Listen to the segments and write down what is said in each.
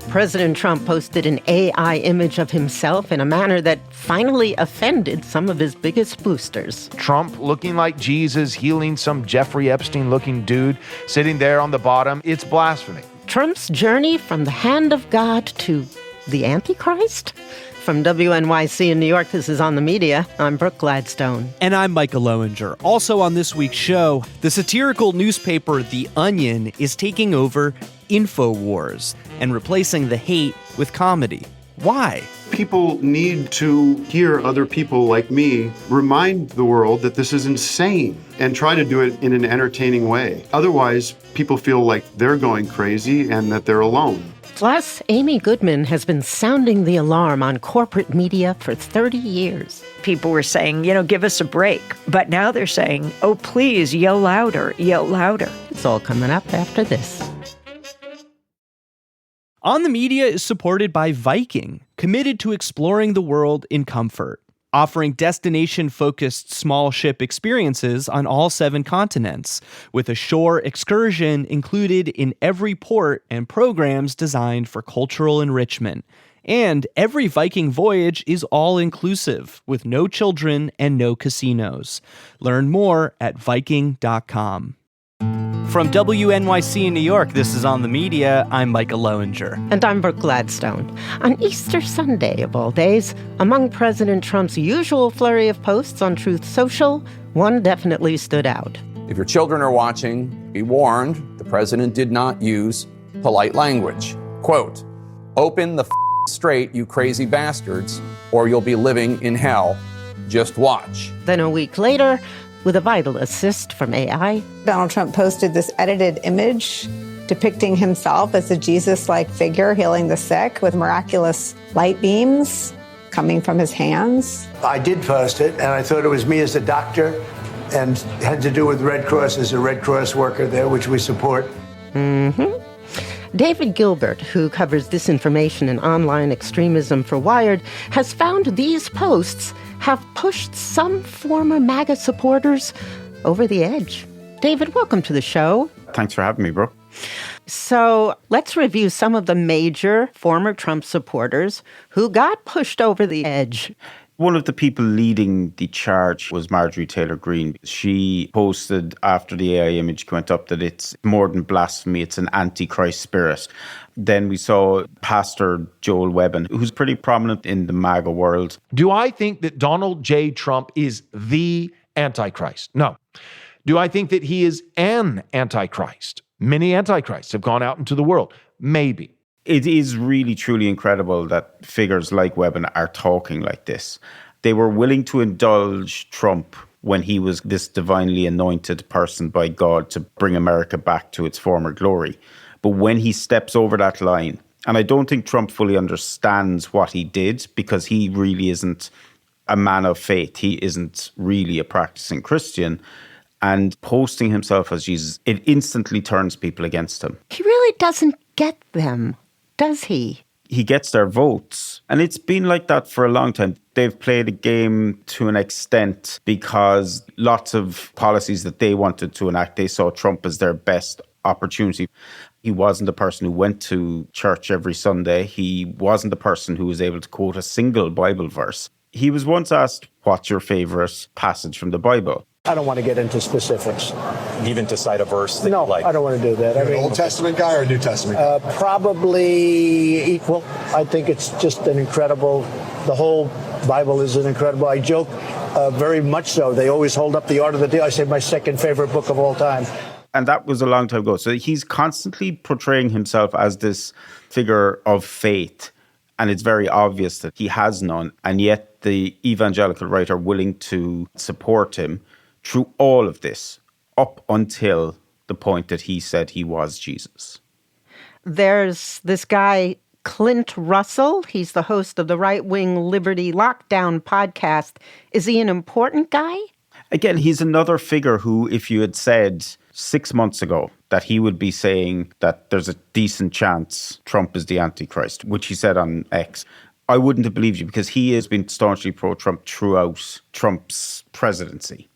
President Trump posted an AI image of himself in a manner that finally offended some of his biggest boosters. Trump looking like Jesus, healing some Jeffrey Epstein-looking dude sitting there on the bottom. It's blasphemy. Trump's journey from the hand of God to the Antichrist? From WNYC in New York, this is On the Media. I'm Brooke Gladstone. And I'm Micah Loewinger. Also on this week's show, the satirical newspaper The Onion is taking over Infowars and replacing the hate with comedy. Why? People need to hear other people like me remind the world that this is insane and try to do it in an entertaining way. Otherwise, people feel like they're going crazy and that they're alone. Plus, Amy Goodman has been sounding the alarm on corporate media for 30 years. People were saying, give us a break. But now they're saying, oh, please, yell louder, yell louder. It's all coming up after this. On the Media is supported by Viking, committed to exploring the world in comfort, offering destination-focused small ship experiences on all 7 continents, with a shore excursion included in every port and programs designed for cultural enrichment. And every Viking voyage is all-inclusive, with no children and no casinos. Learn more at Viking.com. From WNYC in New York, this is On the Media. I'm Micah Loewinger. And I'm Brooke Gladstone. On Easter Sunday, of all days, among President Trump's usual flurry of posts on Truth Social, one definitely stood out. If your children are watching, be warned, the president did not use polite language. Quote, "Open the straight, you crazy bastards, or you'll be living in hell. Just watch." Then a week later, with a vital assist from AI, Donald Trump posted this edited image depicting himself as a Jesus-like figure healing the sick with miraculous light beams coming from his hands. I did post it, and I thought it was me as a doctor, and had to do with Red Cross as a Red Cross worker there, which we support. David Gilbert, who covers disinformation and online extremism for Wired, has found these posts have pushed some former MAGA supporters over the edge. David, welcome to the show. Thanks for having me, bro. So let's review some of the major former Trump supporters who got pushed over the edge. One of the people leading the charge was Marjorie Taylor Greene. She posted after the AI image went up that it's more than blasphemy, it's an antichrist spirit. Then we saw Pastor Joel Webbon, who's pretty prominent in the MAGA world. Do I think that Donald J. Trump is the Antichrist? No. Do I think that he is an Antichrist? Many Antichrists have gone out into the world. Maybe. It is really, truly incredible that figures like Webbon are talking like this. They were willing to indulge Trump when he was this divinely anointed person by God to bring America back to its former glory. But when he steps over that line, and I don't think Trump fully understands what he did, because he really isn't a man of faith. He isn't really a practicing Christian. And posting himself as Jesus, it instantly turns people against him. He really doesn't get them, does he? He gets their votes. And it's been like that for a long time. They've played a game to an extent because lots of policies that they wanted to enact, they saw Trump as their best opportunity. He wasn't the person who went to church every Sunday. He wasn't the person who was able to quote a single Bible verse. He was once asked, "What's your favorite passage from the Bible?" I don't want to get into specifics. Even to cite a verse that No, you like? I don't want to do that. You're an Old Testament guy or a New Testament guy? Probably equal. I think it's just an incredible, the whole Bible is an incredible. I joke very much so. They always hold up the Art of the Deal. I say my second favorite book of all time. And that was a long time ago. So he's constantly portraying himself as this figure of faith. And it's very obvious that he has none. And yet the evangelical right are willing to support him through all of this, up until the point that he said he was Jesus. There's this guy, Clint Russell. He's the host of the right-wing Liberty Lockdown podcast. Is he an important guy? Again, he's another figure who, if you had said 6 months ago that he would be saying that there's a decent chance Trump is the Antichrist, which he said on X, I wouldn't have believed you, because he has been staunchly pro-Trump throughout Trump's presidency.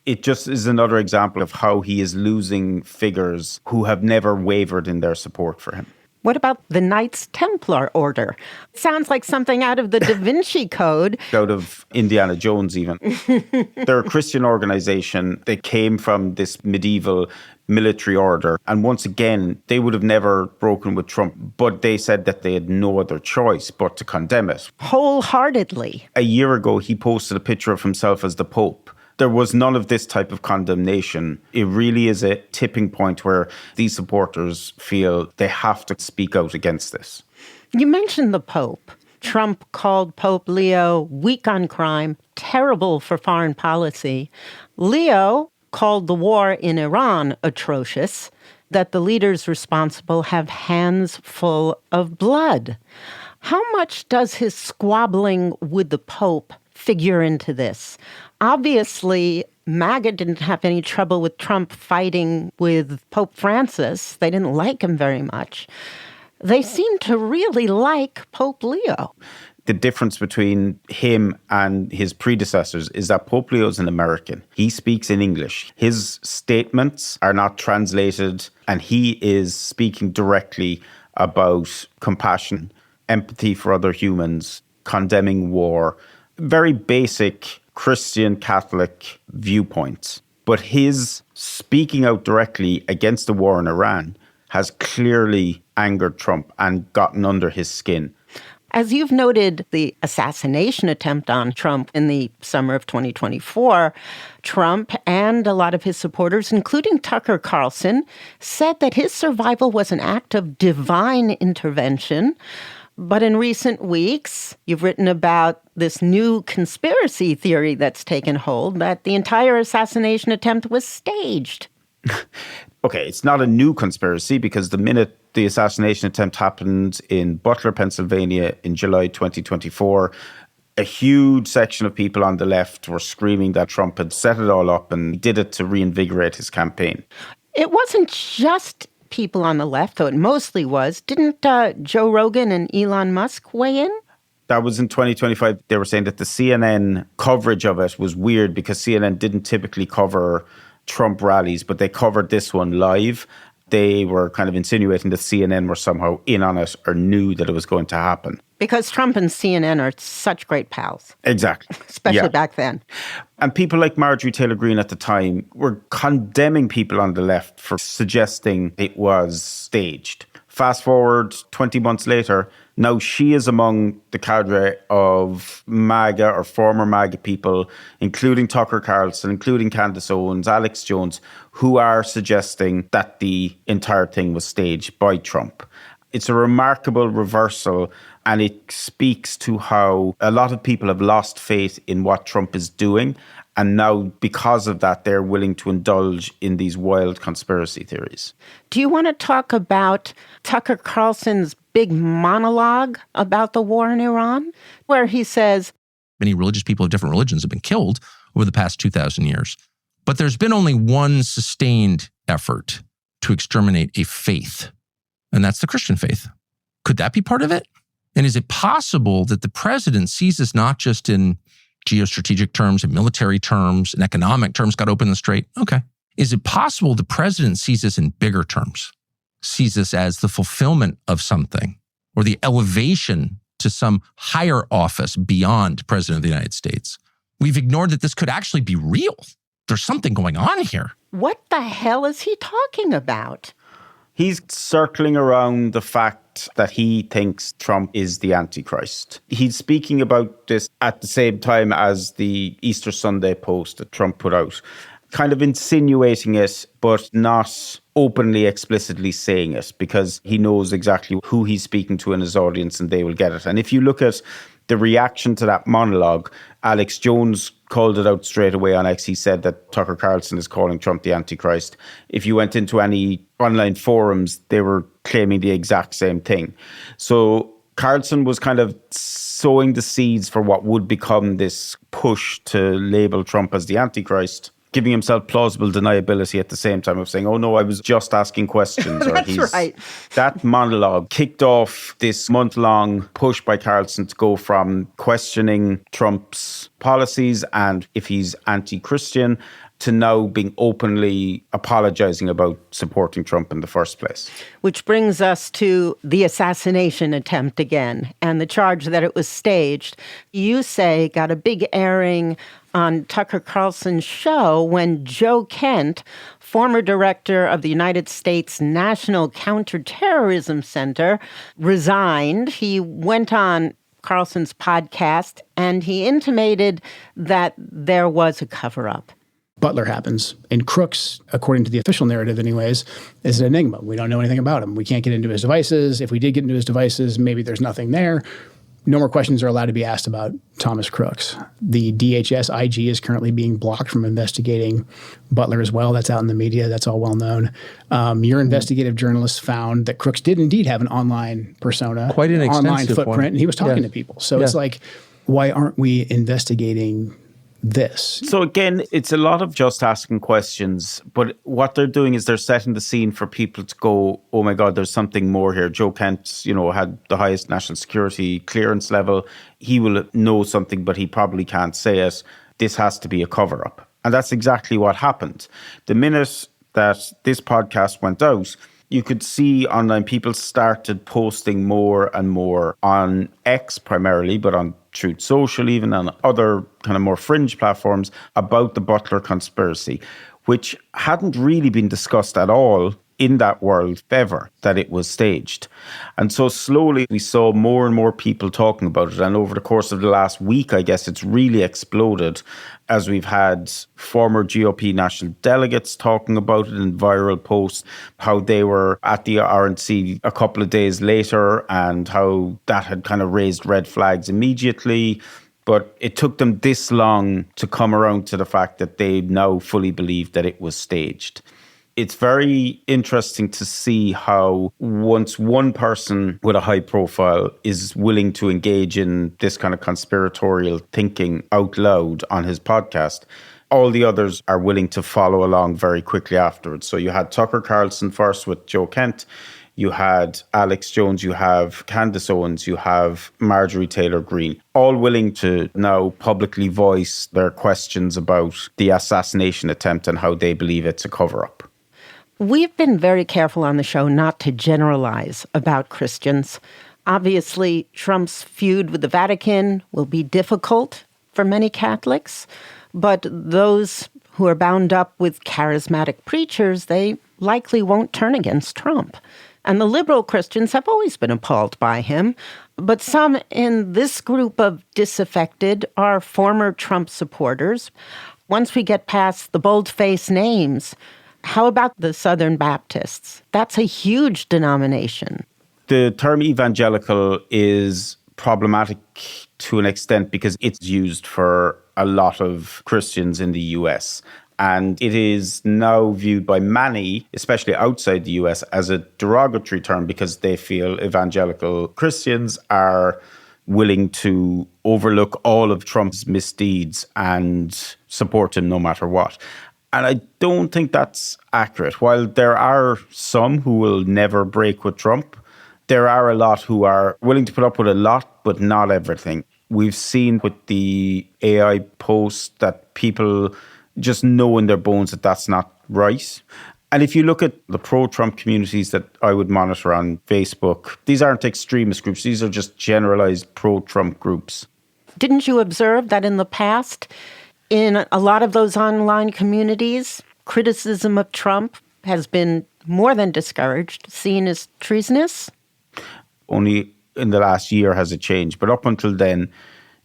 It just is another example of how he is losing figures who have never wavered in their support for him. What about the Knights Templar Order? Sounds like something out of the Da Vinci Code. Out of Indiana Jones, even. They're a Christian organization. They came from this medieval military order. And once again, they would have never broken with Trump, but they said that they had no other choice but to condemn it. Wholeheartedly. A year ago, he posted a picture of himself as the Pope. There was none of this type of condemnation. It really is a tipping point where these supporters feel they have to speak out against this. You mentioned the Pope. Trump called Pope Leo weak on crime, terrible for foreign policy. Leo called the war in Iran atrocious, that the leaders responsible have hands full of blood. How much does his squabbling with the Pope figure into this? Obviously, MAGA didn't have any trouble with Trump fighting with Pope Francis. They didn't like him very much. They seem to really like Pope Leo. The difference between him and his predecessors is that Pope Leo is an American. He speaks in English. His statements are not translated, and he is speaking directly about compassion, empathy for other humans, condemning war, very basic Christian Catholic viewpoints. But his speaking out directly against the war in Iran has clearly angered Trump and gotten under his skin. As you've noted, the assassination attempt on Trump in the summer of 2024, Trump and a lot of his supporters, including Tucker Carlson, said that his survival was an act of divine intervention. But in recent weeks, you've written about this new conspiracy theory that's taken hold, that the entire assassination attempt was staged. Okay, it's not a new conspiracy because the minute the assassination attempt happened in Butler, Pennsylvania in July 2024, a huge section of people on the left were screaming that Trump had set it all up and did it to reinvigorate his campaign. It wasn't just people on the left, though it mostly was. Didn't Joe Rogan and Elon Musk weigh in? That was in 2025. They were saying that the CNN coverage of it was weird because CNN didn't typically cover Trump rallies, but they covered this one live. They were kind of insinuating that CNN were somehow in on it or knew that it was going to happen. Because Trump and CNN are such great pals. Exactly. Especially back then. And people like Marjorie Taylor Greene at the time were condemning people on the left for suggesting it was staged. Fast forward 20 months later, now she is among the cadre of MAGA or former MAGA people, including Tucker Carlson, including Candace Owens, Alex Jones, who are suggesting that the entire thing was staged by Trump. It's a remarkable reversal, and it speaks to how a lot of people have lost faith in what Trump is doing. And now, because of that, they're willing to indulge in these wild conspiracy theories. Do you want to talk about Tucker Carlson's big monologue about the war in Iran, where he says, many religious people of different religions have been killed over the past 2,000 years. But there's been only one sustained effort to exterminate a faith, and that's the Christian faith. Could that be part of it? And is it possible that the president sees this not just in geostrategic terms, in military terms, in economic terms, got open and straight? Okay. Is it possible the president sees this in bigger terms, sees this as the fulfillment of something or the elevation to some higher office beyond President of the United States? We've ignored that this could actually be real. There's something going on here. What the hell is he talking about? He's circling around the fact that he thinks Trump is the Antichrist. He's speaking about this at the same time as the Easter Sunday post that Trump put out, kind of insinuating it, but not openly, explicitly saying it, because he knows exactly who he's speaking to in his audience and they will get it. And if you look at the reaction to that monologue, Alex Jones called it out straight away on X. He said that Tucker Carlson is calling Trump the Antichrist. If you went into any online forums, they were claiming the exact same thing. So Carlson was kind of sowing the seeds for what would become this push to label Trump as the Antichrist, giving himself plausible deniability at the same time of saying, oh no, I was just asking questions. That's right. That monologue kicked off this month-long push by Carlson to go from questioning Trump's policies and if he's anti-Christian to now being openly apologizing about supporting Trump in the first place. Which brings us to the assassination attempt again and the charge that it was staged. You say got a big airing on Tucker Carlson's show when Joe Kent, former director of the United States National Counterterrorism Center, resigned. He went on Carlson's podcast and he intimated that there was a cover-up. Butler happens. And Crooks, according to the official narrative anyways, is an enigma. We don't know anything about him. We can't get into his devices. If we did get into his devices, maybe there's nothing there. No more questions are allowed to be asked about Thomas Crooks. The DHS IG is currently being blocked from investigating Butler as well. That's out in the media. That's all well known. Your investigative journalists found that Crooks did indeed have an online persona, quite an online footprint, one. And he was talking to people. So it's like, why aren't we investigating this? So again, it's a lot of just asking questions, but what they're doing is they're setting the scene for people to go, oh my God, there's something more here. Joe Kent, had the highest national security clearance level. He will know something, but he probably can't say it. This has to be a cover-up. And that's exactly what happened. The minute that this podcast went out, you could see online people started posting more and more on X primarily, but on Truth Social, even on other kind of more fringe platforms about the Butler conspiracy, which hadn't really been discussed at all in that world ever, that it was staged. And so slowly we saw more and more people talking about it. And over the course of the last week, I guess it's really exploded as we've had former GOP national delegates talking about it in viral posts, how they were at the RNC a couple of days later and how that had kind of raised red flags immediately. But it took them this long to come around to the fact that they now fully believe that it was staged. It's very interesting to see how once one person with a high profile is willing to engage in this kind of conspiratorial thinking out loud on his podcast, all the others are willing to follow along very quickly afterwards. So you had Tucker Carlson first with Joe Kent, you had Alex Jones, you have Candace Owens, you have Marjorie Taylor Greene, all willing to now publicly voice their questions about the assassination attempt and how they believe it's a cover-up. We've been very careful on the show not to generalize about Christians. Obviously, Trump's feud with the Vatican will be difficult for many Catholics, but those who are bound up with charismatic preachers, they likely won't turn against Trump. And the liberal Christians have always been appalled by him, but some in this group of disaffected are former Trump supporters. Once we get past the bold-faced names, how about the Southern Baptists? That's a huge denomination. The term evangelical is problematic to an extent because it's used for a lot of Christians in the US. And it is now viewed by many, especially outside the US, as a derogatory term because they feel evangelical Christians are willing to overlook all of Trump's misdeeds and support him no matter what. And I don't think that's accurate. While there are some who will never break with Trump, there are a lot who are willing to put up with a lot, but not everything. We've seen with the AI posts that people just know in their bones that that's not right. And if you look at the pro-Trump communities that I would monitor on Facebook, these aren't extremist groups. These are just generalized pro-Trump groups. Didn't you observe that in the past, in a lot of those online communities, criticism of Trump has been more than discouraged, seen as treasonous? Only in the last year has it changed. But up until then,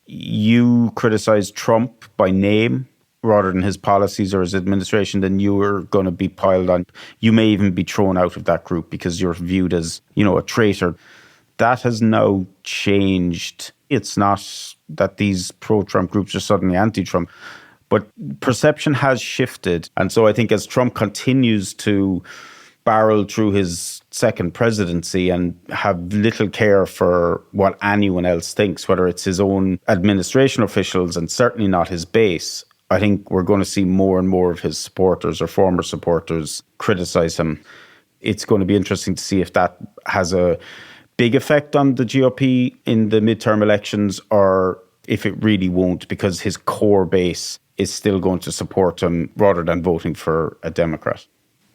you criticized Trump by name rather than his policies or his administration, then you were going to be piled on. You may even be thrown out of that group because you're viewed as, a traitor. That has now changed. It's not that these pro-Trump groups are suddenly anti-Trump, but perception has shifted. And so I think as Trump continues to barrel through his second presidency and have little care for what anyone else thinks, whether it's his own administration officials and certainly not his base, I think we're going to see more and more of his supporters or former supporters criticize him. It's going to be interesting to see if that has a big effect on the GOP in the midterm elections or if it really won't, because his core base is still going to support him rather than voting for a Democrat.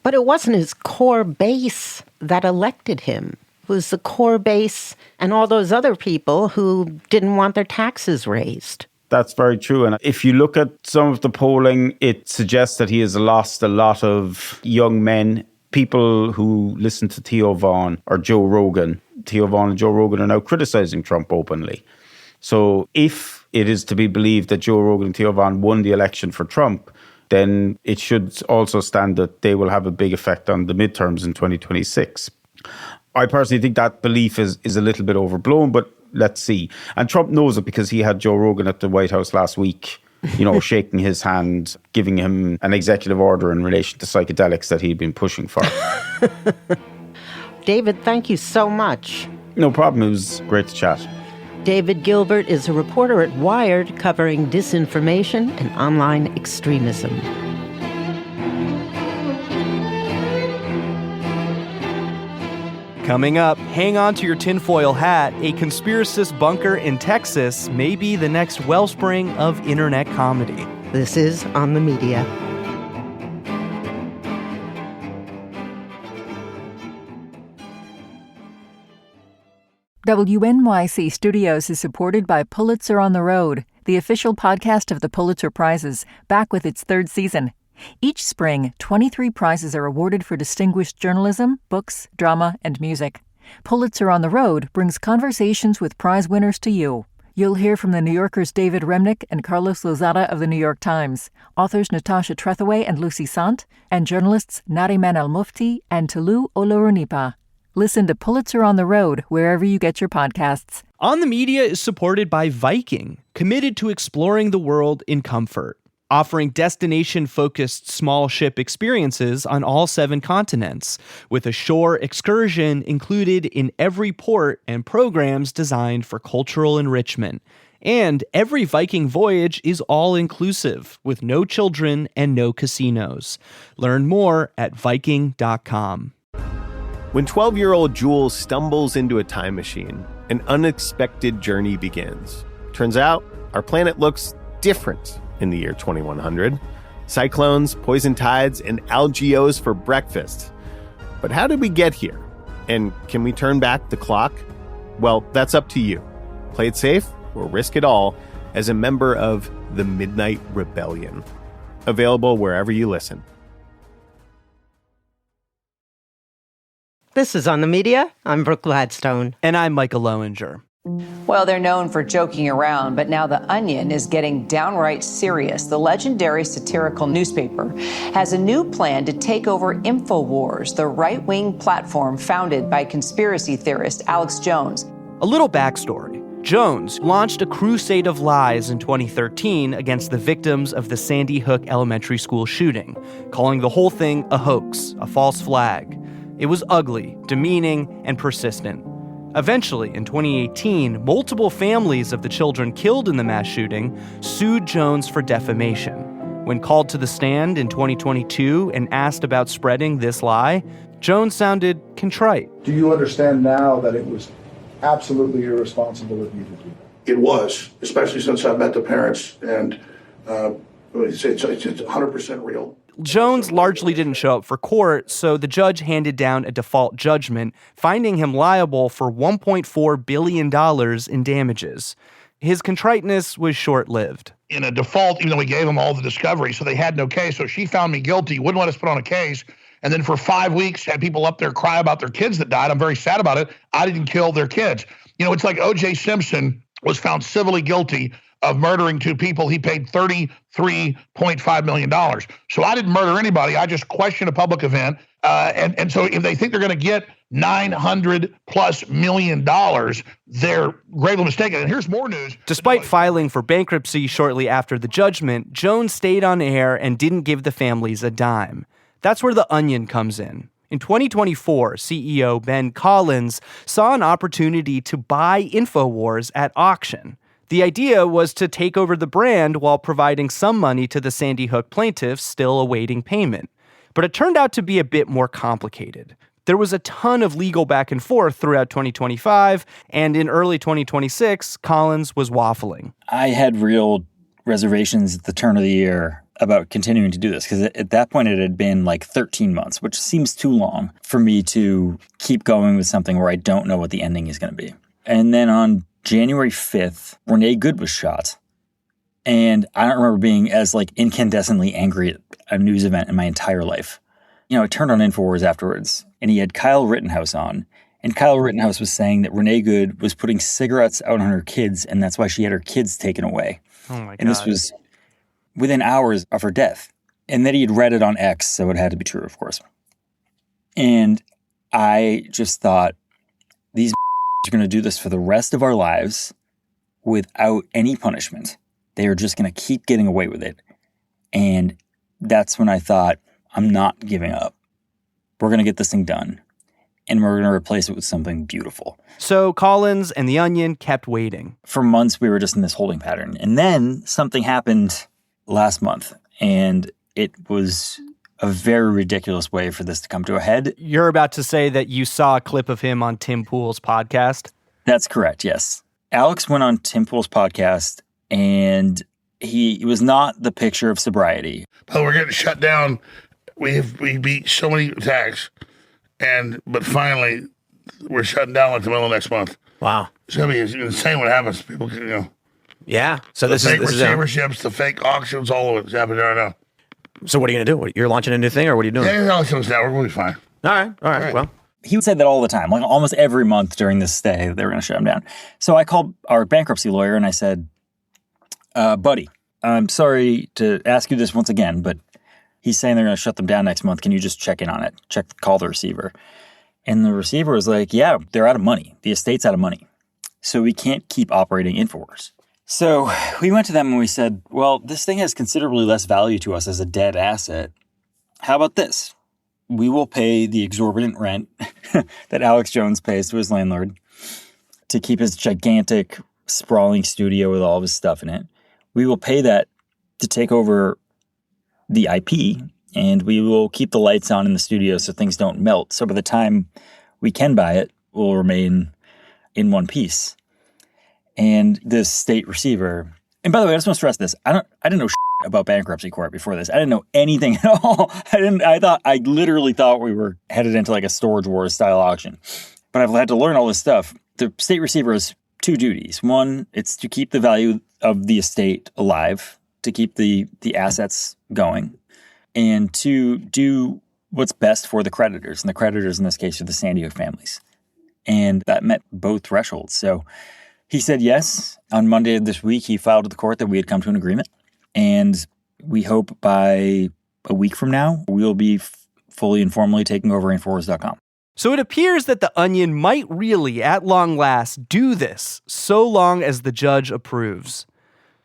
But it wasn't his core base that elected him. It was the core base and all those other people who didn't want their taxes raised. That's very true. And if you look at some of the polling, it suggests that he has lost a lot of young men, people who listen to Theo Von or Joe Rogan. Theo Von and Joe Rogan are now criticizing Trump openly. So if it is to be believed that Joe Rogan and Theo Von won the election for Trump, then it should also stand that they will have a big effect on the midterms in 2026. I personally think that belief is a little bit overblown, but let's see. And Trump knows it because he had Joe Rogan at the White House last week, shaking his hand, giving him an executive order in relation to psychedelics that he'd been pushing for. David, thank you so much. No problem. It was great to chat. David Gilbert is a reporter at Wired covering disinformation and online extremism. Coming up, hang on to your tinfoil hat. A conspiracist bunker in Texas may be the next wellspring of internet comedy. This is On the Media. WNYC Studios is supported by Pulitzer on the Road, the official podcast of the Pulitzer Prizes, back with its third season. Each spring, 23 prizes are awarded for distinguished journalism, books, drama, and music. Pulitzer on the Road brings conversations with prize winners to you. You'll hear from The New Yorker's David Remnick and Carlos Lozada of The New York Times, authors Natasha Trethewey and Lucy Sant, and journalists Nariman Al-Mufti and Tulu Olorunipa. Listen to Pulitzer on the Road wherever you get your podcasts. On the Media is supported by Viking, committed to exploring the world in comfort, offering destination-focused small ship experiences on all 7 continents, with a shore excursion included in every port and programs designed for cultural enrichment. And every Viking voyage is all-inclusive, with no children and no casinos. Learn more at Viking.com. When 12-year-old Jules stumbles into a time machine, an unexpected journey begins. Turns out, our planet looks different in the year 2100. Cyclones, poison tides, and algaeos for breakfast. But how did we get here? And can we turn back the clock? Well, that's up to you. Play it safe or risk it all as a member of the Midnight Rebellion. Available wherever you listen. This is On the Media. I'm Brooke Gladstone. And I'm Micah Loewinger. Well, they're known for joking around, but now The Onion is getting downright serious. The legendary satirical newspaper has a new plan to take over Infowars, the right-wing platform founded by conspiracy theorist Alex Jones. A little backstory. Jones launched a crusade of lies in 2013 against the victims of the Sandy Hook Elementary School shooting, calling the whole thing a hoax, a false flag. It was ugly, demeaning, and persistent. Eventually, in 2018, multiple families of the children killed in the mass shooting sued Jones for defamation. When called to the stand in 2022 and asked about spreading this lie, Jones sounded contrite. Do you understand now that it was absolutely irresponsible of you to do that? It was, especially since I met the parents, and it's 100% real. Jones largely didn't show up for court, so the judge handed down a default judgment, finding him liable for $1.4 billion in damages. His contriteness was short-lived. In a default, even though we gave them all the discovery, so they had no case, so she found me guilty, wouldn't let us put on a case, and then for 5 weeks had people up there cry about their kids that died. I'm very sad about it. I didn't kill their kids. It's like O.J. Simpson was found civilly guilty of murdering 2 people. He paid $33.5 million. So I didn't murder anybody. I just questioned a public event. And so if they think they're going to get $900+ million, they're gravely mistaken. And here's more news. Despite filing for bankruptcy shortly after the judgment, Jones stayed on air and didn't give the families a dime. That's where The Onion comes in. In 2024, CEO Ben Collins saw an opportunity to buy Infowars at auction. The idea was to take over the brand while providing some money to the Sandy Hook plaintiffs still awaiting payment. But it turned out to be a bit more complicated. There was a ton of legal back and forth throughout 2025, and in early 2026, Collins was waffling. I had real reservations at the turn of the year about continuing to do this, because at that point it had been like 13 months, which seems too long for me to keep going with something where I don't know what the ending is going to be. And then on January 5th, Renee Good was shot. And I don't remember being as like incandescently angry at a news event in my entire life. You know, I turned on Infowars afterwards, and he had Kyle Rittenhouse on. And Kyle Rittenhouse was saying that Renee Good was putting cigarettes out on her kids, and that's why she had her kids taken away. Oh my God. And this was within hours of her death. And then he had read it on X, so it had to be true, of course. And I just thought, these are going to do this for the rest of our lives without any punishment. They are just going to keep getting away with it. And that's when I thought, I'm not giving up. We're going to get this thing done. And we're going to replace it with something beautiful. So Collins and The Onion kept waiting. For months, we were just in this holding pattern. And then something happened last month. And it was a very ridiculous way for this to come to a head. You're about to say that you saw a clip of him on Tim Pool's podcast? That's correct, yes. Alex went on Tim Pool's podcast, and he was not the picture of sobriety. But we're getting shut down. We beat so many attacks, but finally we're shutting down like the middle of next month. Wow, it's gonna be insane what happens. People, you know. Yeah. So the fake receiverships, the fake auctions, all of it's happening right now. So what are you gonna do? You're launching a new thing, or what are you doing? Yeah, it's now. We're gonna be fine. All right. Well, he would say that all the time, like almost every month during this stay, they were going to shut him down. So I called our bankruptcy lawyer and I said, buddy, I'm sorry to ask you this once again, but he's saying they're going to shut them down next month. Can you just check in on it? Call the receiver. And the receiver was like, yeah, they're out of money. The estate's out of money. So we can't keep operating Infowars. So we went to them and we said, well, this thing has considerably less value to us as a dead asset. How about this? We will pay the exorbitant rent that Alex Jones pays to his landlord to keep his gigantic, sprawling studio with all of his stuff in it. We will pay that to take over the IP, and we will keep the lights on in the studio so things don't melt. So by the time we can buy it, we'll remain in one piece. And this state receiver, and by the way, I just want to stress this. I didn't know about bankruptcy court before this. I didn't know anything at all. I literally thought we were headed into like a Storage Wars style auction. But I've had to learn all this stuff. The state receiver has two duties. One, it's to keep the value of the estate alive, to keep the assets going, and to do what's best for the creditors. And the creditors in this case are the San Diego families. And that met both thresholds. So he said yes. On Monday of this week, he filed with the court that we had come to an agreement. And we hope by a week from now, we'll be fully and formally taking over Infowars.com. So it appears that The Onion might really, at long last, do this, so long as the judge approves.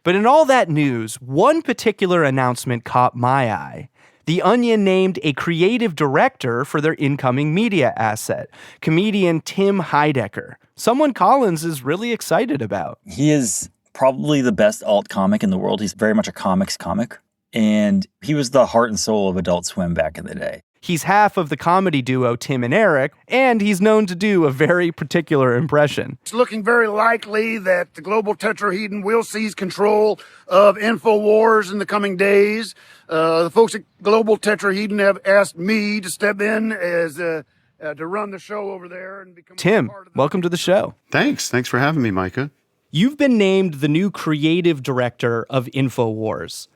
But in all that news, one particular announcement caught my eye. The Onion named a creative director for their incoming media asset, comedian Tom Heidecker, someone Collins is really excited about. He is probably the best alt comic in the world. He's very much a comics comic. And he was the heart and soul of Adult Swim back in the day. He's half of the comedy duo Tim and Eric, and he's known to do a very particular impression. It's looking very likely that the Global Tetrahedron will seize control of Infowars in the coming days. The folks at Global Tetrahedron have asked me to step in as to run the show over there. And become Tim, welcome to the show. Thanks for having me, Micah. You've been named the new creative director of Infowars.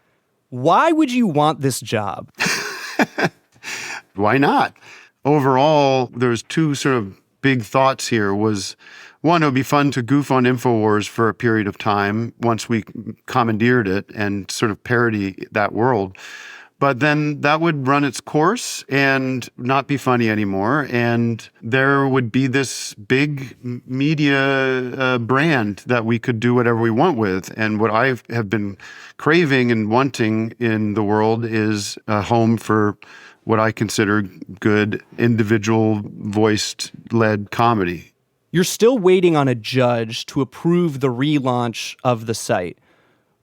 Why would you want this job? Why not? Overall, there's two sort of big thoughts here. Was one, it would be fun to goof on Infowars for a period of time once we commandeered it and sort of parody that world. But then that would run its course and not be funny anymore. And there would be this big media brand that we could do whatever we want with. And what I have been craving and wanting in the world is a home for what I consider good individual voiced-led comedy. You're still waiting on a judge to approve the relaunch of the site.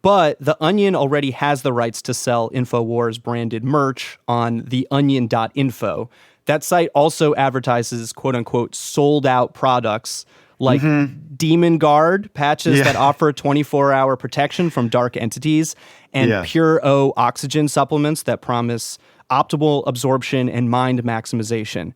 But The Onion already has the rights to sell Infowars branded merch on theonion.info. That site also advertises quote unquote sold out products like Demon Guard patches that offer 24-hour protection from dark entities and Pure O oxygen supplements that promise optimal absorption and mind maximization.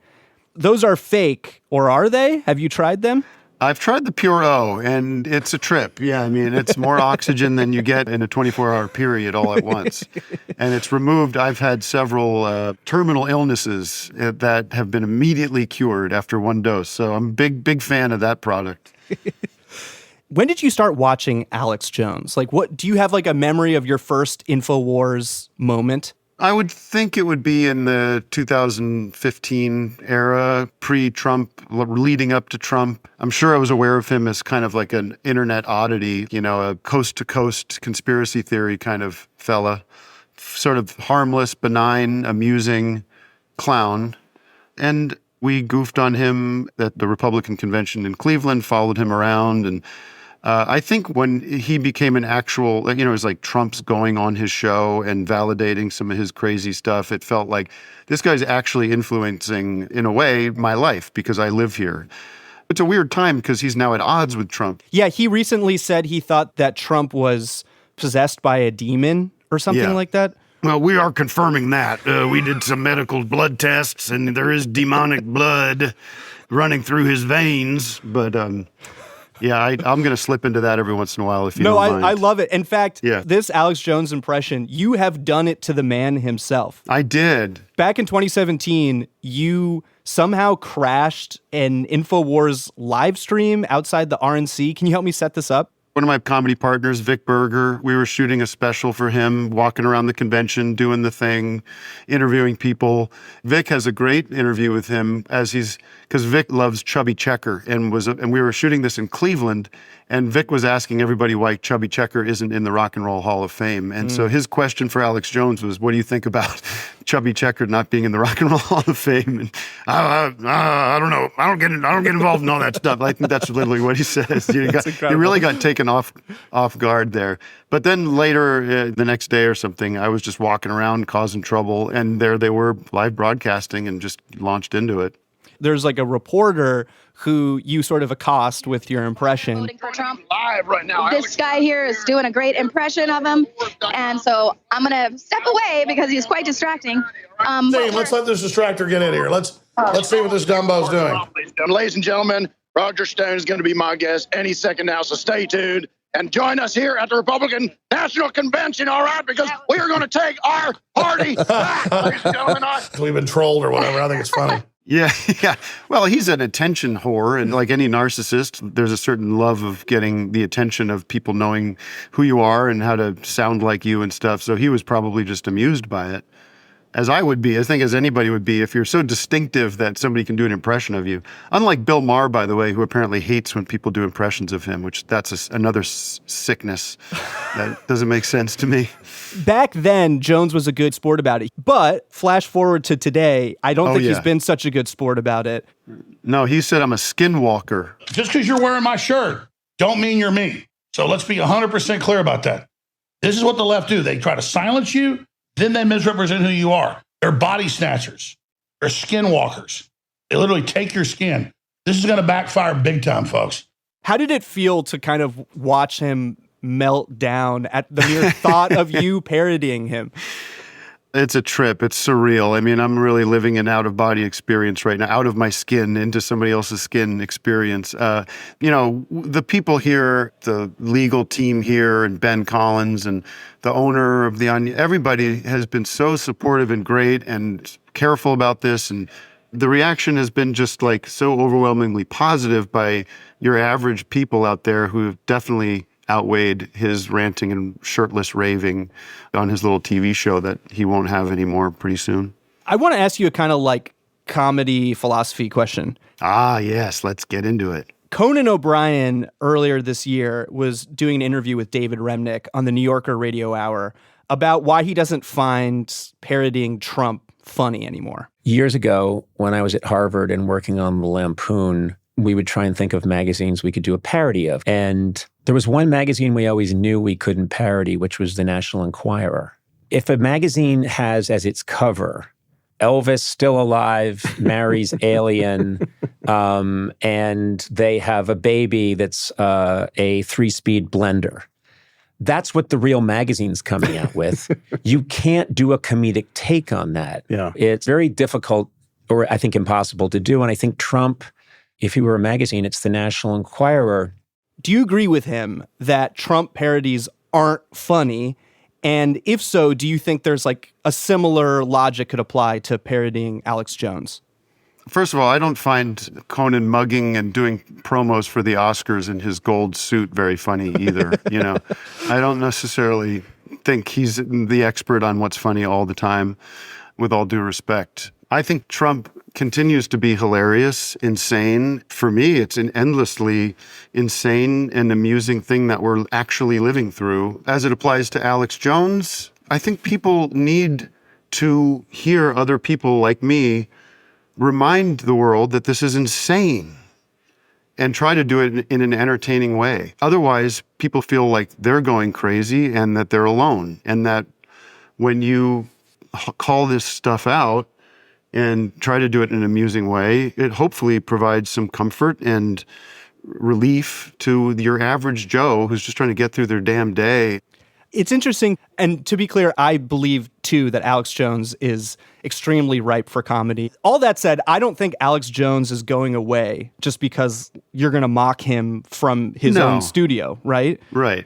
Those are fake, or are they? Have you tried them? I've tried the Pure O, and it's a trip. Yeah, I mean, it's more oxygen than you get in a 24-hour period all at once. And it's removed. I've had several terminal illnesses that have been immediately cured after one dose. So I'm a big fan of that product. When did you start watching Alex Jones? Like, what do you have like a memory of your first Infowars moment? I would think it would be in the 2015 era, pre-Trump, leading up to Trump. I'm sure I was aware of him as kind of like an internet oddity, you know, a coast-to-coast conspiracy theory kind of fella. Sort of harmless, benign, amusing clown. And we goofed on him at the Republican convention in Cleveland, followed him around, and I think when he became an actual, you know, it was like Trump's going on his show and validating some of his crazy stuff. It felt like this guy's actually influencing, in a way, my life because I live here. It's a weird time because he's now at odds with Trump. Yeah, he recently said he thought that Trump was possessed by a demon or something like that. Well, we are confirming that. We did some medical blood tests, and there is demonic blood running through his veins. But yeah, I'm going to slip into that every once in a while if you don't mind. I love it. In fact, this Alex Jones impression, you have done it to the man himself. I did. Back in 2017, you somehow crashed an Infowars live stream outside the RNC. Can you help me set this up? One of my comedy partners, Vic Berger, we were shooting a special for him, walking around the convention, doing the thing, interviewing people. Vic has a great interview with him because Vic loves Chubby Checker and we were shooting this in Cleveland, and Vic was asking everybody why Chubby Checker isn't in the Rock and Roll Hall of Fame. And so his question for Alex Jones was, what do you think about Chubby Checker not being in the Rock and Roll Hall of Fame? And I don't know. I don't get involved in all that stuff. I think that's literally what he says. You really got taken off guard there. But then later, the next day or something, I was just walking around causing trouble, and there they were live broadcasting and just launched into it. There's like a reporter who you sort of accost with your impression. Voting for Trump. Live right now. This guy here is doing a great impression of him, and so I'm going to step away because he's quite distracting. Let's let this distractor get in here. Let's see what this Dumbo's doing. Ladies and gentlemen, Roger Stone is going to be my guest any second now, so stay tuned and join us here at the Republican National Convention, all right? Because we are going to take our party back, ladies and gentlemen. We've been trolled or whatever. I think it's funny. Yeah. Well, he's an attention whore, and like any narcissist, there's a certain love of getting the attention of people knowing who you are and how to sound like you and stuff. So he was probably just amused by it, as I would be. I think as anybody would be if you're so distinctive that somebody can do an impression of you. Unlike Bill Maher, by the way, who apparently hates when people do impressions of him, which that's another sickness that doesn't make sense to me. Back then, Jones was a good sport about it. But flash forward to today, I don't think he's been such a good sport about it. No, he said I'm a skinwalker. Just because you're wearing my shirt don't mean you're me. So let's be 100% clear about that. This is what the left do. They try to silence you, then they misrepresent who you are. They're body snatchers. They're skinwalkers. They literally take your skin. This is going to backfire big time, folks. How did it feel to kind of watch him melt down at the mere thought of you parodying him? It's a trip. It's surreal. I mean, I'm really living an out-of-body experience right now, out of my skin into somebody else's skin experience. You know, the people here, the legal team here, and Ben Collins, and the owner of The Onion, everybody has been so supportive and great and careful about this. And the reaction has been just like so overwhelmingly positive by your average people out there who have definitely outweighed his ranting and shirtless raving on his little TV show that he won't have anymore pretty soon. I want to ask you a kind of like comedy philosophy question. Ah, yes, let's get into it. Conan O'Brien earlier this year was doing an interview with David Remnick on the New Yorker Radio Hour about why he doesn't find parodying Trump funny anymore. Years ago, when I was at Harvard and working on the Lampoon, we would try and think of magazines we could do a parody of. And there was one magazine we always knew we couldn't parody, which was the National Enquirer. If a magazine has as its cover Elvis still alive, marries alien, and they have a baby that's a 3-speed blender. That's what the real magazine's coming out with. You can't do a comedic take on that. Yeah. It's very difficult, or I think impossible to do. And I think Trump, if he were a magazine, it's the National Enquirer. Do you agree with him that Trump parodies aren't funny? And if so, do you think there's like a similar logic could apply to parodying Alex Jones? First of all, I don't find Conan mugging and doing promos for the Oscars in his gold suit very funny either. You know, I don't necessarily think he's the expert on what's funny all the time, with all due respect. I think Trump continues to be hilarious, insane. For me, it's an endlessly insane and amusing thing that we're actually living through. As it applies to Alex Jones, I think people need to hear other people like me remind the world that this is insane and try to do it in an entertaining way. Otherwise, people feel like they're going crazy and that they're alone, and that when you call this stuff out and try to do it in an amusing way, it hopefully provides some comfort and relief to your average Joe who's just trying to get through their damn day. It's interesting. And to be clear, I believe, too, that Alex Jones is extremely ripe for comedy. All that said, I don't think Alex Jones is going away just because you're going to mock him from his own studio, right? Right.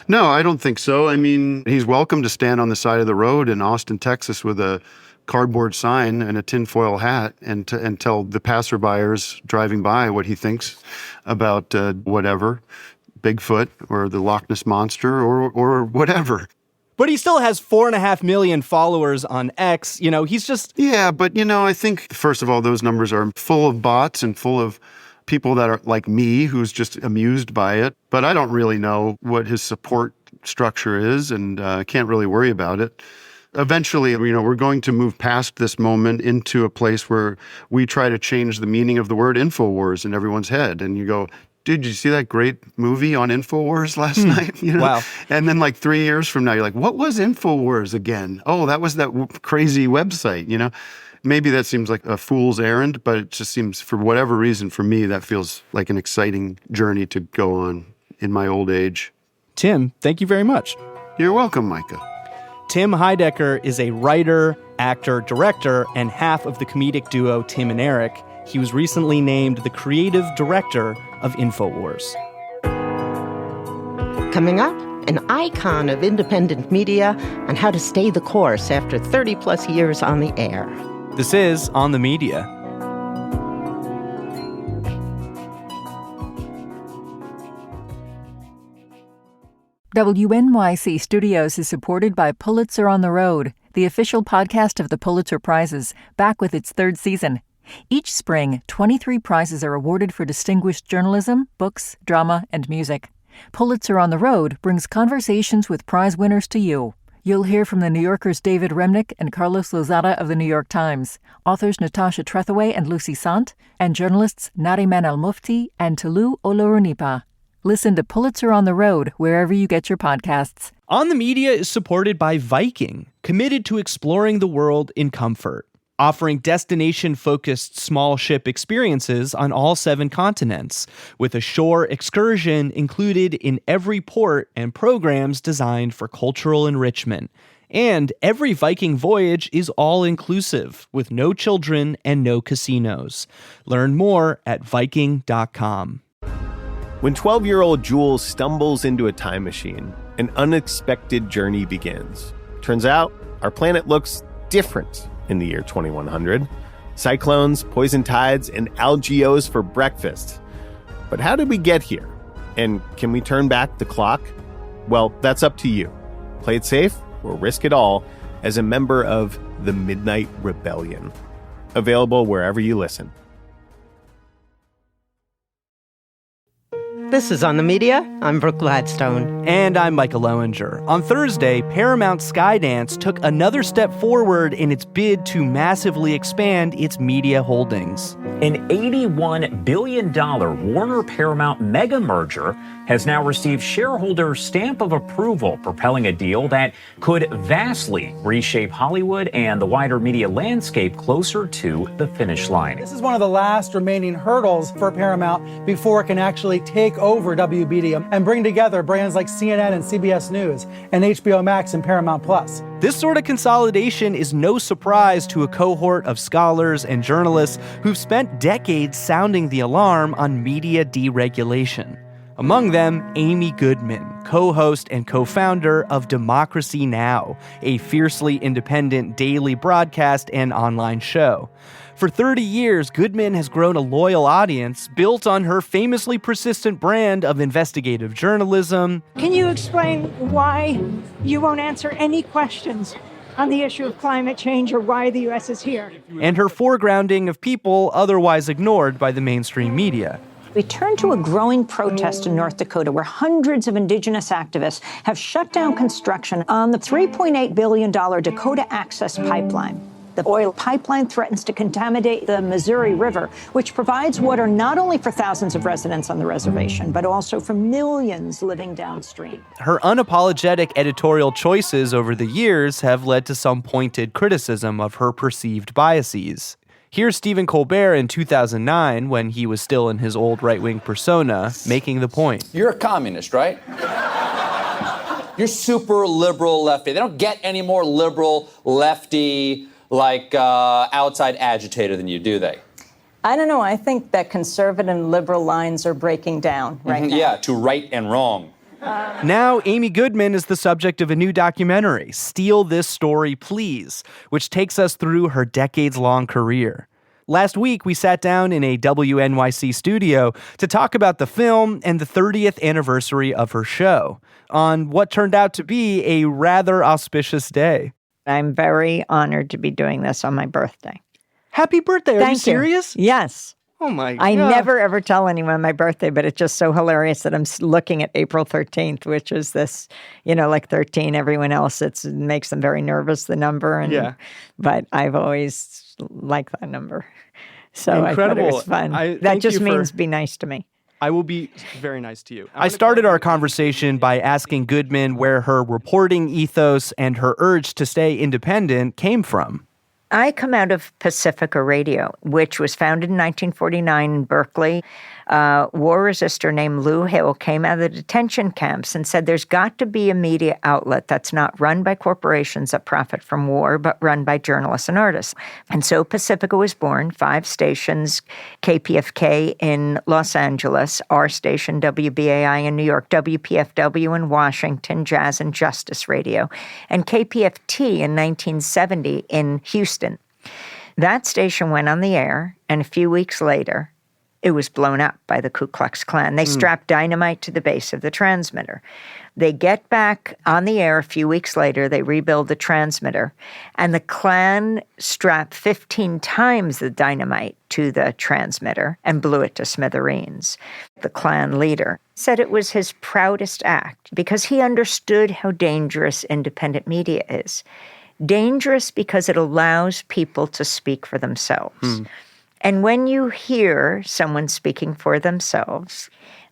No, I don't think so. I mean, he's welcome to stand on the side of the road in Austin, Texas with a cardboard sign and a tinfoil hat and tell the passerbyers driving by what he thinks about whatever, Bigfoot or the Loch Ness Monster or whatever. But he still has 4.5 million followers on X. You know, he's just... Yeah, but, you know, I think, first of all, those numbers are full of bots and full of people that are like me, who's just amused by it. But I don't really know what his support structure is, and can't really worry about it. Eventually, you know, we're going to move past this moment into a place where we try to change the meaning of the word Infowars in everyone's head. And you go, dude, did you see that great movie on Infowars last night? You know? Wow. And then like 3 years from now, you're like, what was Infowars again? Oh, that was that crazy website, you know? Maybe that seems like a fool's errand, but it just seems, for whatever reason, for me, that feels like an exciting journey to go on in my old age. Tim, thank you very much. You're welcome, Micah. Tim Heidecker is a writer, actor, director, and half of the comedic duo Tim and Eric. He was recently named the creative director of Infowars. Coming up, an icon of independent media and how to stay the course after 30-plus years on the air. This is On the Media. WNYC Studios is supported by Pulitzer on the Road, the official podcast of the Pulitzer Prizes, back with its 3rd season. Each spring, 23 prizes are awarded for distinguished journalism, books, drama, and music. Pulitzer on the Road brings conversations with prize winners to you. You'll hear from The New Yorker's David Remnick and Carlos Lozada of The New York Times, authors Natasha Trethewey and Lucy Sant, and journalists Nariman Al-Mufti and Tulu Olorunipa. Listen to Pulitzer on the Road wherever you get your podcasts. On the Media is supported by Viking, committed to exploring the world in comfort, offering destination-focused small ship experiences on all 7 continents, with a shore excursion included in every port and programs designed for cultural enrichment. And every Viking voyage is all-inclusive, with no children and no casinos. Learn more at Viking.com. When 12-year-old Jules stumbles into a time machine, an unexpected journey begins. Turns out, our planet looks different in the year 2100. Cyclones, poison tides, and algaeos for breakfast. But how did we get here? And can we turn back the clock? Well, that's up to you. Play it safe or risk it all as a member of the Midnight Rebellion. Available wherever you listen. This is On the Media. I'm Brooke Gladstone. And I'm Micah Loewinger. On Thursday, Paramount Skydance took another step forward in its bid to massively expand its media holdings. An $81 billion Warner-Paramount mega merger has now received shareholder stamp of approval, propelling a deal that could vastly reshape Hollywood and the wider media landscape closer to the finish line. This is one of the last remaining hurdles for Paramount before it can actually take over WBD and bring together brands like CNN and CBS News and HBO Max and Paramount Plus. This sort of consolidation is no surprise to a cohort of scholars and journalists who've spent decades sounding the alarm on media deregulation. Among them, Amy Goodman, co-host and co-founder of Democracy Now!, a fiercely independent daily broadcast and online show. For 30 years, Goodman has grown a loyal audience built on her famously persistent brand of investigative journalism. Can you explain why you won't answer any questions on the issue of climate change or why the U.S. is here? And her foregrounding of people otherwise ignored by the mainstream media. We turn to a growing protest in North Dakota where hundreds of indigenous activists have shut down construction on the $3.8 billion Dakota Access Pipeline. The oil pipeline threatens to contaminate the Missouri River, which provides water not only for thousands of residents on the reservation, but also for millions living downstream. Her unapologetic editorial choices over the years have led to some pointed criticism of her perceived biases. Here's Stephen Colbert in 2009, when he was still in his old right-wing persona, making the point. You're a communist, right? You're super liberal lefty. They don't get any more liberal lefty, outside agitator than you, do they? I don't know. I think that conservative and liberal lines are breaking down right now. Yeah, to right and wrong. Now, Amy Goodman is the subject of a new documentary, Steal This Story, Please, which takes us through her decades-long career. Last week, we sat down in a WNYC studio to talk about the film and the 30th anniversary of her show, on what turned out to be a rather auspicious day. I'm very honored to be doing this on my birthday. Happy birthday. Are you serious? Yes. Oh my God. I never ever tell anyone my birthday, but it's just so hilarious that I'm looking at April 13th, which is this, 13. Everyone else, it makes them very nervous, the number. Yeah. But I've always liked that number. So Incredible. I thought it was fun. That just means be nice to me. I will be very nice to you. I started our conversation by asking Goodman where her reporting ethos and her urge to stay independent came from. I come out of Pacifica Radio, which was founded in 1949 in Berkeley. A war resister named Lou Hill came out of the detention camps and said there's got to be a media outlet that's not run by corporations that profit from war, but run by journalists and artists. And so Pacifica was born, 5 stations, KPFK in Los Angeles, our station WBAI in New York, WPFW in Washington, Jazz and Justice Radio, and KPFT in 1970 in Houston. That station went on the air, and a few weeks later, it was blown up by the Ku Klux Klan. They strapped dynamite to the base of the transmitter. They get back on the air a few weeks later. They rebuild the transmitter. And the Klan strapped 15 times the dynamite to the transmitter and blew it to smithereens. The Klan leader said it was his proudest act because he understood how dangerous independent media is. Dangerous because it allows people to speak for themselves. And when you hear someone speaking for themselves,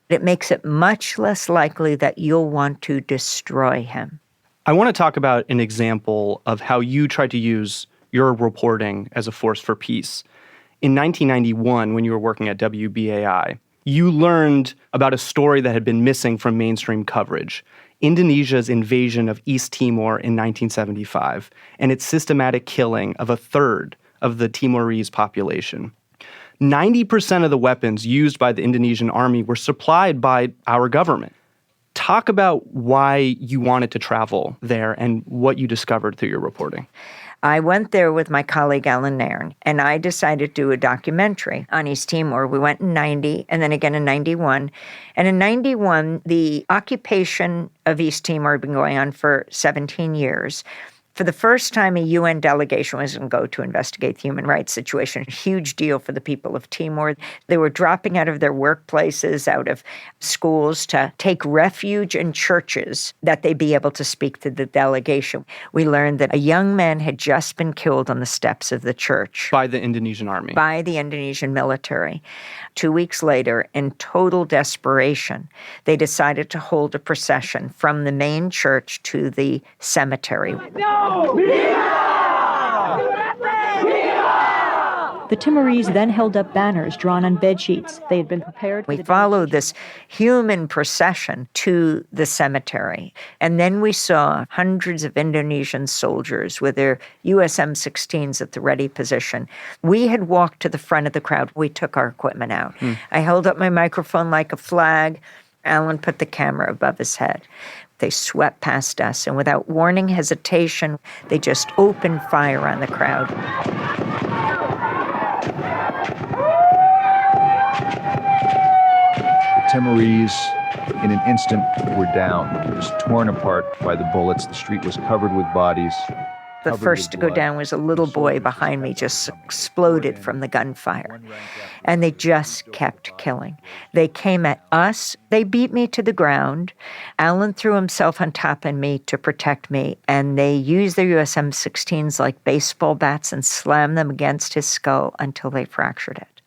it makes it much less likely that you'll want to destroy him. I want to talk about an example of how you tried to use your reporting as a force for peace. In 1991, when you were working at WBAI, you learned about a story that had been missing from mainstream coverage: Indonesia's invasion of East Timor in 1975 and its systematic killing of a third of the Timorese population. 90% of the weapons used by the Indonesian army were supplied by our government. Talk about why you wanted to travel there and what you discovered through your reporting. I went there with my colleague Alan Nairn, and I decided to do a documentary on East Timor. We went in 90 and then again in 91. And in 91, the occupation of East Timor had been going on for 17 years. For the first time, a UN delegation was going to go to investigate the human rights situation. Huge deal for the people of Timor. They were dropping out of their workplaces, out of schools, to take refuge in churches that they'd be able to speak to the delegation. We learned that a young man had just been killed on the steps of the church. By the Indonesian army. By the Indonesian military. 2 weeks later, in total desperation, they decided to hold a procession from the main church to the cemetery. The Timorese then held up banners drawn on bedsheets. They had been prepared. We followed this human procession to the cemetery. And then we saw hundreds of Indonesian soldiers with their US M16s at the ready position. We had walked to the front of the crowd. We took our equipment out. I held up my microphone like a flag. Alan put the camera above his head. They swept past us, and without warning, hesitation, they just opened fire on the crowd. The Timorese, in an instant, were down. It was torn apart by the bullets. The street was covered with bodies. The first to go down was a little boy behind me, just exploded from the gunfire. And they just kept killing. They came at us. They beat me to the ground. Alan threw himself on top of me to protect me, and they used their US M16s like baseball bats and slammed them against his skull until they fractured it.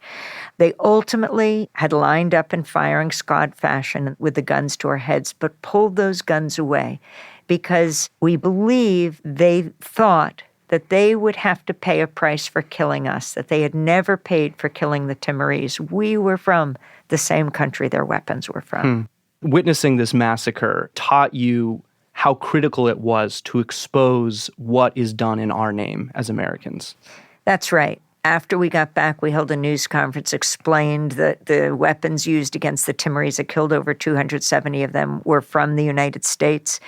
They ultimately had lined up in firing squad fashion with the guns to our heads, but pulled those guns away because we believe they thought that they would have to pay a price for killing us, that they had never paid for killing the Timorese. We were from the same country their weapons were from. Witnessing this massacre taught you how critical it was to expose what is done in our name as Americans. That's right. After we got back, we held a news conference, explained that the weapons used against the Timorese, that killed over 270 of them, were from the United States.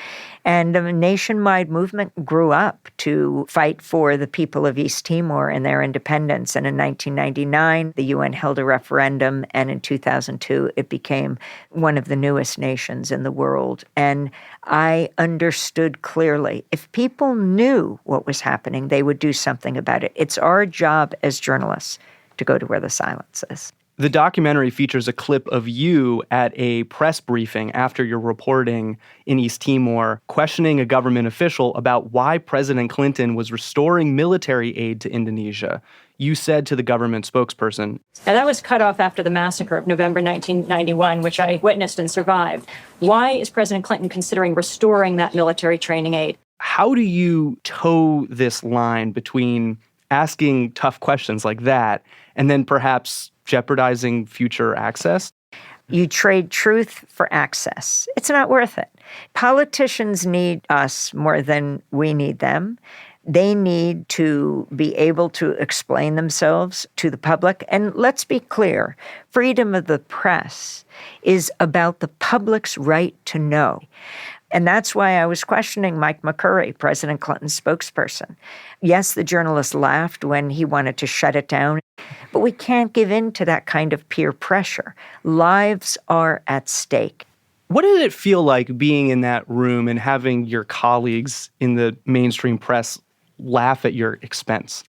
And a nationwide movement grew up to fight for the people of East Timor and their independence. And in 1999, the UN held a referendum, and in 2002, it became one of the newest nations in the world. And I understood clearly, if people knew what was happening, they would do something about it. It's our job as journalists to go to where the silence is. The documentary features a clip of you at a press briefing after your reporting in East Timor, questioning a government official about why President Clinton was restoring military aid to Indonesia. You said to the government spokesperson, Now, that was cut off after the massacre of November 1991, which I witnessed and survived. Why is President Clinton considering restoring that military training aid? How do you toe this line between asking tough questions like that and then perhaps jeopardizing future access? You trade truth for access. It's not worth it. Politicians need us more than we need them. They need to be able to explain themselves to the public. And let's be clear, freedom of the press is about the public's right to know. And that's why I was questioning Mike McCurry, President Clinton's spokesperson. Yes, the journalist laughed when he wanted to shut it down, but we can't give in to that kind of peer pressure. Lives are at stake. What did it feel like being in that room and having your colleagues in the mainstream press laugh at your expense?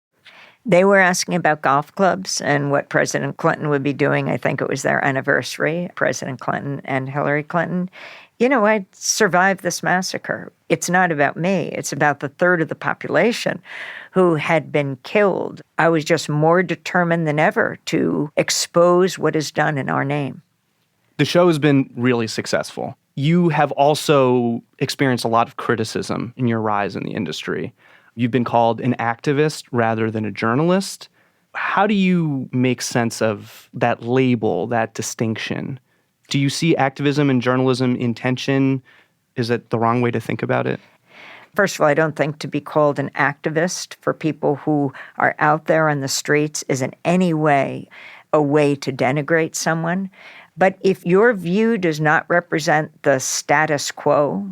They were asking about golf clubs and what President Clinton would be doing. I think it was their anniversary, President Clinton and Hillary Clinton. You know, I survived this massacre. It's not about me. It's about the third of the population who had been killed. I was just more determined than ever to expose what is done in our name. The show has been really successful. You have also experienced a lot of criticism in your rise in the industry. You've been called an activist rather than a journalist. How do you make sense of that label, that distinction? Do you see activism and journalism in tension? Is it the wrong way to think about it? First of all, I don't think to be called an activist for people who are out there on the streets is in any way a way to denigrate someone. But if your view does not represent the status quo,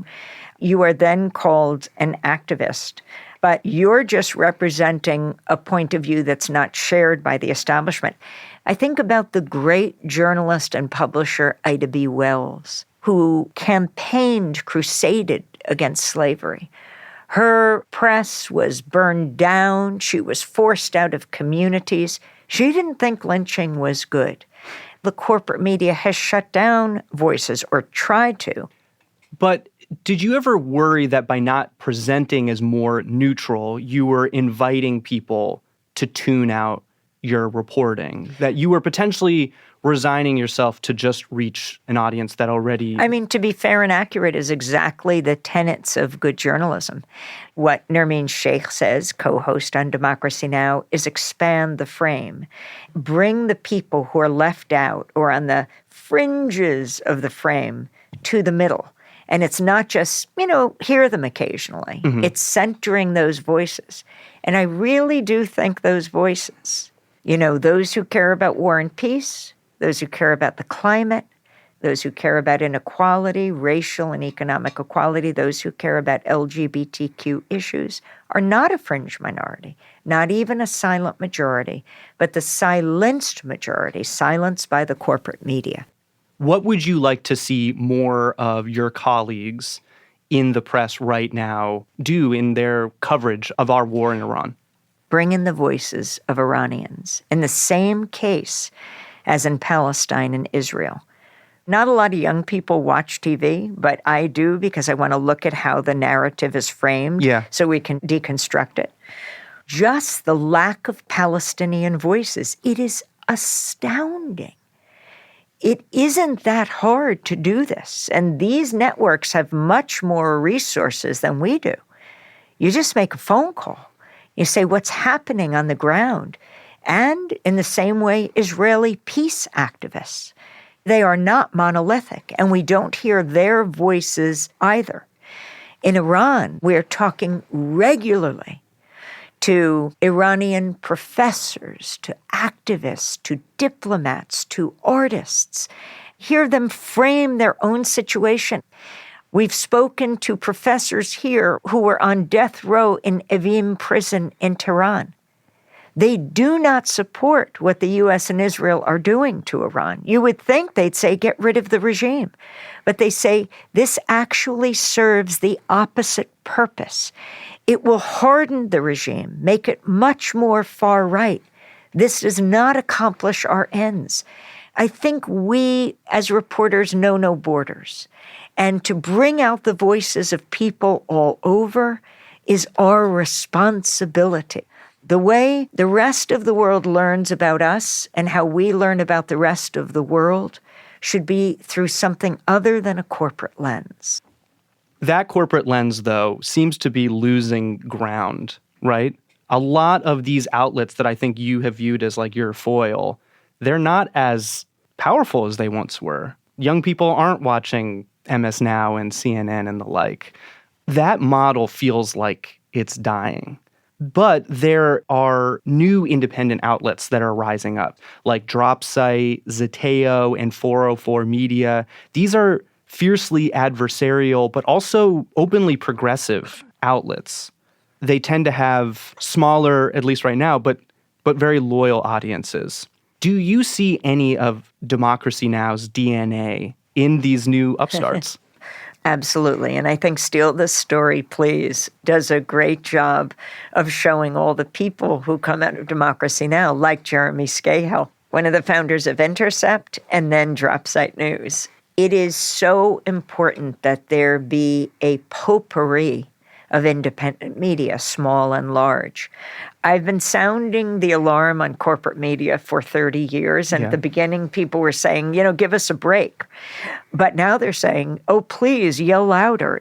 you are then called an activist. But you're just representing a point of view that's not shared by the establishment. I think about the great journalist and publisher Ida B. Wells, who campaigned, crusaded against slavery. Her press was burned down. She was forced out of communities. She didn't think lynching was good. The corporate media has shut down voices or tried to. But did you ever worry that by not presenting as more neutral, you were inviting people to tune out your reporting? That you were potentially resigning yourself to just reach an audience that already... I mean, to be fair and accurate is exactly the tenets of good journalism. What Nermeen Sheikh says, co-host on Democracy Now!, is expand the frame. Bring the people who are left out or on the fringes of the frame to the middle. And it's not just, hear them occasionally. Mm-hmm. It's centering those voices. And I really do think those voices, those who care about war and peace, those who care about the climate, those who care about inequality, racial and economic equality, those who care about LGBTQ issues are not a fringe minority, not even a silent majority, but the silenced majority, silenced by the corporate media. What would you like to see more of your colleagues in the press right now do in their coverage of our war in Iran? Bring in the voices of Iranians in the same case as in Palestine and Israel. Not a lot of young people watch TV, but I do because I want to look at how the narrative is framed so we can deconstruct it. Just the lack of Palestinian voices, it is astounding. It isn't that hard to do this, and these networks have much more resources than we do. You just make a phone call. You say what's happening on the ground. And in the same way, Israeli peace activists. They are not monolithic, and we don't hear their voices either. In Iran, we're talking regularly to Iranian professors, to activists, to diplomats, to artists. Hear them frame their own situation. We've spoken to professors here who were on death row in Evin prison in Tehran. They do not support what the U.S. and Israel are doing to Iran. You would think they'd say, get rid of the regime. But they say this actually serves the opposite purpose. It will harden the regime, make it much more far right. This does not accomplish our ends. I think we, as reporters, know no borders. And to bring out the voices of people all over is our responsibility. The way the rest of the world learns about us and how we learn about the rest of the world should be through something other than a corporate lens. That corporate lens, though, seems to be losing ground, right? A lot of these outlets that I think you have viewed as like your foil, they're not as powerful as they once were. Young people aren't watching MS Now and CNN and the like. That model feels like it's dying. But there are new independent outlets that are rising up, like Dropsite, Zeteo, and 404 Media. These are fiercely adversarial, but also openly progressive outlets. They tend to have smaller, at least right now, but very loyal audiences. Do you see any of Democracy Now!'s DNA in these new upstarts? Absolutely. And I think Steal This Story, Please does a great job of showing all the people who come out of Democracy Now!, like Jeremy Scahill, one of the founders of Intercept and then Dropsite News. It is so important that there be a potpourri of independent media, small and large. I've been sounding the alarm on corporate media for 30 years. And at the beginning, people were saying, give us a break. But now they're saying, oh, please, yell louder,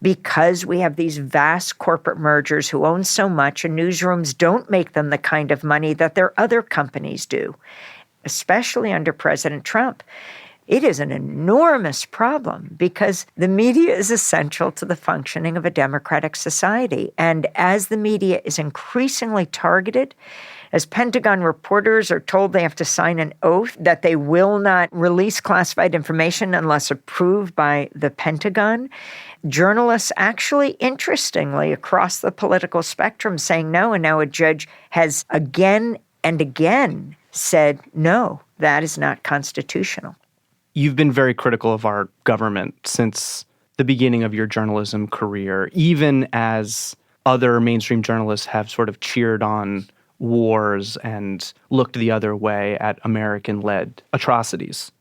because we have these vast corporate mergers who own so much, and newsrooms don't make them the kind of money that their other companies do, especially under President Trump. It is an enormous problem because the media is essential to the functioning of a democratic society. And as the media is increasingly targeted, as Pentagon reporters are told they have to sign an oath that they will not release classified information unless approved by the Pentagon, journalists actually, interestingly, across the political spectrum saying no, and now a judge has again and again said, no, that is not constitutional. You've been very critical of our government since the beginning of your journalism career, even as other mainstream journalists have sort of cheered on wars and looked the other way at American-led atrocities.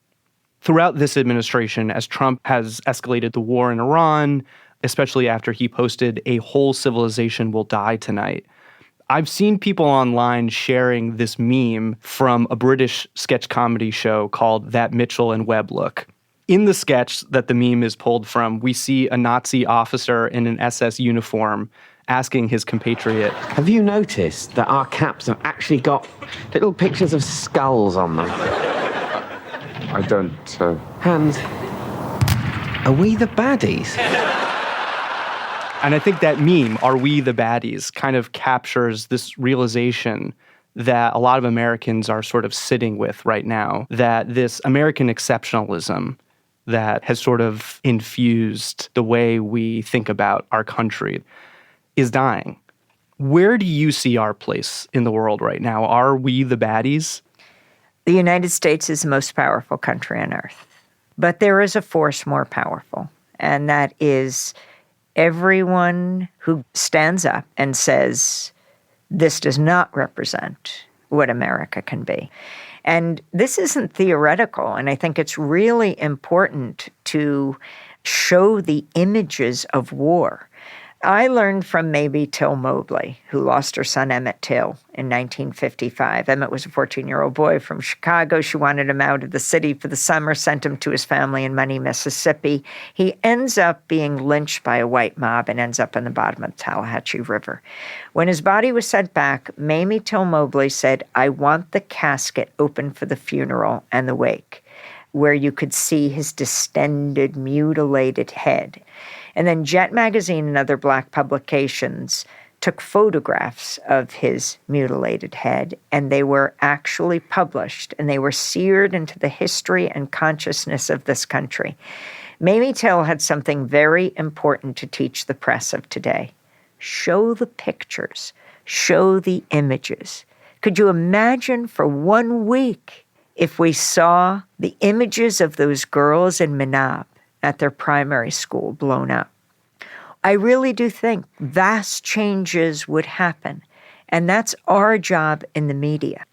Throughout this administration, as Trump has escalated the war in Iran, especially after he posted "A whole civilization will die tonight," I've seen people online sharing this meme from a British sketch comedy show called That Mitchell and Webb Look. In the sketch that the meme is pulled from, we see a Nazi officer in an SS uniform asking his compatriot, "Have you noticed that our caps have actually got little pictures of skulls on them?" I don't. Hands. Are we the baddies? And I think that meme, "Are we the baddies?" kind of captures this realization that a lot of Americans are sort of sitting with right now, that this American exceptionalism that has sort of infused the way we think about our country is dying. Where do you see our place in the world right now? Are we the baddies? The United States is the most powerful country on earth. But there is a force more powerful, and that is everyone who stands up and says, this does not represent what America can be. And this isn't theoretical, and I think it's really important to show the images of war. I learned from Mamie Till Mobley, who lost her son Emmett Till in 1955. Emmett was a 14-year-old boy from Chicago. She wanted him out of the city for the summer, sent him to his family in Money, Mississippi. He ends up being lynched by a white mob and ends up in the bottom of the Tallahatchie River. When his body was sent back, Mamie Till Mobley said, "I want the casket open for the funeral and the wake, where you could see his distended, mutilated head." And then Jet Magazine and other Black publications took photographs of his mutilated head, and they were actually published, and they were seared into the history and consciousness of this country. Mamie Till had something very important to teach the press of today. Show the pictures. Show the images. Could you imagine for 1 week if we saw the images of those girls in Minab at their primary school blown up? I really do think vast changes would happen, and that's our job in the media.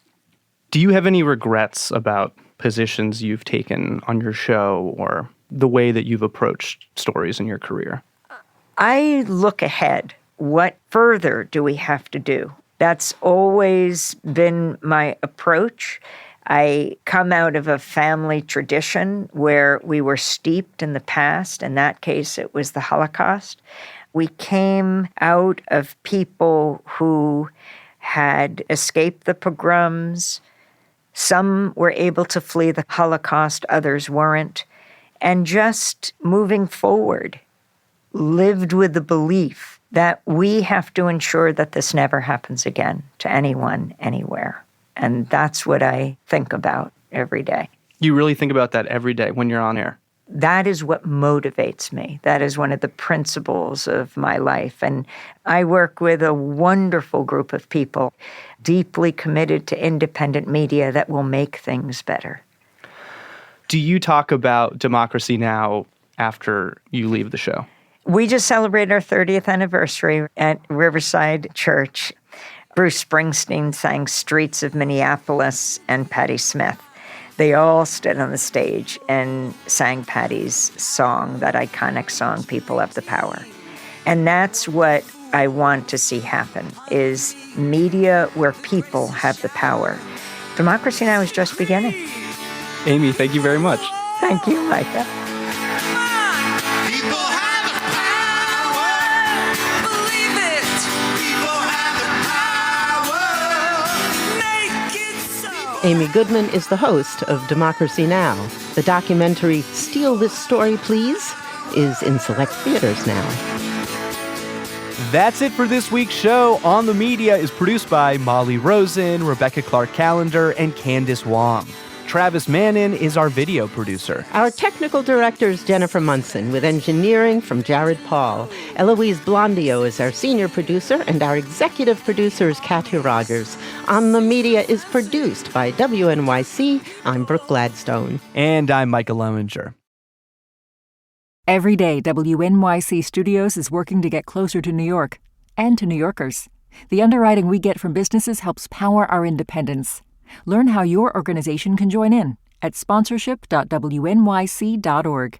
Do you have any regrets about positions you've taken on your show or the way that you've approached stories in your career? I look ahead. What further do we have to do? That's always been my approach. I come out of a family tradition where we were steeped in the past. In that case, it was the Holocaust. We came out of people who had escaped the pogroms. Some were able to flee the Holocaust, others weren't. And just moving forward, lived with the belief that we have to ensure that this never happens again to anyone, anywhere. And that's what I think about every day. You really think about that every day when you're on air? That is what motivates me. That is one of the principles of my life. And I work with a wonderful group of people, deeply committed to independent media that will make things better. Do you talk about Democracy Now! After you leave the show? We just celebrated our 30th anniversary at Riverside Church. Bruce Springsteen sang Streets of Minneapolis and Patti Smith. They all stood on the stage and sang Patti's song, that iconic song, People Have the Power. And that's what I want to see happen, is media where people have the power. Democracy Now! Is just beginning. Amy, thank you very much. Thank you, Micah. Amy Goodman is the host of Democracy Now! The documentary Steal This Story, Please is in select theaters now. That's it for this week's show. On the Media is produced by Molly Rosen, Rebecca Clark-Callender, and Candace Wong. Travis Mannin is our video producer. Our technical director is Jennifer Munson, with engineering from Jared Paul. Eloise Blondio is our senior producer, and our executive producer is Kathy Rogers. On the Media is produced by WNYC. I'm Brooke Gladstone. And I'm Micah Loewinger. Every day, WNYC Studios is working to get closer to New York and to New Yorkers. The underwriting we get from businesses helps power our independence. Learn how your organization can join in at sponsorship.wnyc.org.